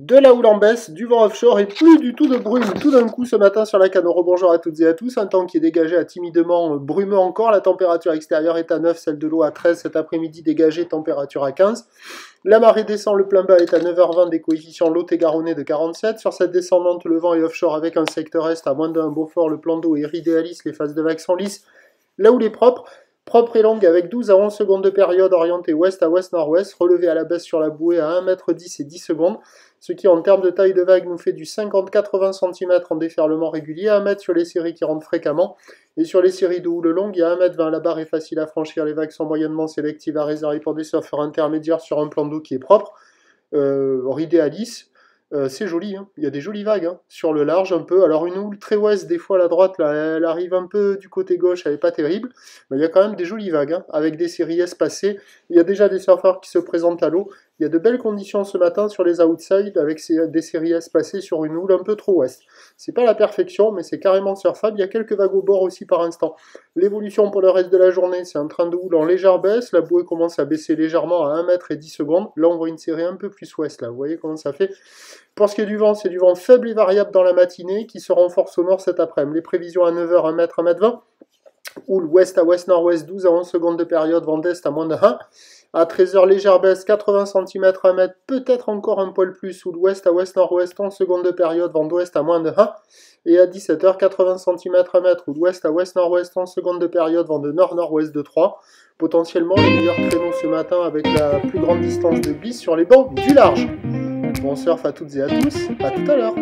De la houle en baisse, du vent offshore et plus du tout de brume tout d'un coup ce matin sur la canne. Rebonjour à toutes et à tous, un temps qui est dégagé à timidement brumeux encore, la température extérieure est à 9, celle de l'eau à 13, cet après-midi dégagé, température à 15. La marée descend, le plein bas est à 9h20, des coefficients Lot-et-Garonnais de 47. Sur cette descendante, le vent est offshore avec un secteur est à moins de 1 Beaufort, le plan d'eau est idéaliste, les phases de vagues sont lisses. La houle est propre et longue avec 12 à 11 secondes de période orientée ouest à ouest-nord-ouest, relevée à la baisse sur la bouée à 1,10 m et 10 secondes, ce qui en termes de taille de vague nous fait du 50-80 cm en déferlement régulier, 1 m sur les séries qui rentrent fréquemment, et sur les séries de houle longue, il y a 1,20 m, la barre est facile à franchir, les vagues sont moyennement sélectives à réserver pour des surfeurs intermédiaires sur un plan d'eau qui est propre, idéaliste. C'est joli, hein. Il y a des jolies vagues hein. Sur le large un peu, alors une houle très ouest, des fois à la droite, là, elle arrive un peu du côté gauche, elle n'est pas terrible, mais il y a quand même des jolies vagues, hein, avec des séries espacées, il y a déjà des surfeurs qui se présentent à l'eau, il y a de belles conditions ce matin sur les outsides, avec des séries espacées sur une houle un peu trop ouest. C'est pas la perfection, mais c'est carrément surfable, il y a quelques vagues au bord aussi par instant. L'évolution pour le reste de la journée, c'est un train de houle en légère baisse, la bouée commence à baisser légèrement à 1 m et 10 secondes, là on voit une série un peu plus ouest, là, vous voyez comment ça fait. Pour ce qui est du vent, c'est du vent faible et variable dans la matinée qui se renforce au nord cet après-midi. Les prévisions à 9h, 1 m, 1 m 20. Houle ouest à ouest-nord-ouest, 12 à 11 secondes de période, vent d'est à moins de 1. À 13h, légère baisse, 80 cm, 1 m, peut-être encore un poil plus. Houle ouest à ouest-nord-ouest, 11 secondes de période, vent d'ouest à moins de 1. Et à 17h, 80 cm, 1 m, houle ouest à ouest-nord-ouest, 11 secondes de période, vent de nord-nord-ouest de 3. Potentiellement les meilleurs créneaux ce matin avec la plus grande distance de glisse sur les bancs du large. Bon surf à toutes et à tous, à tout à l'heure.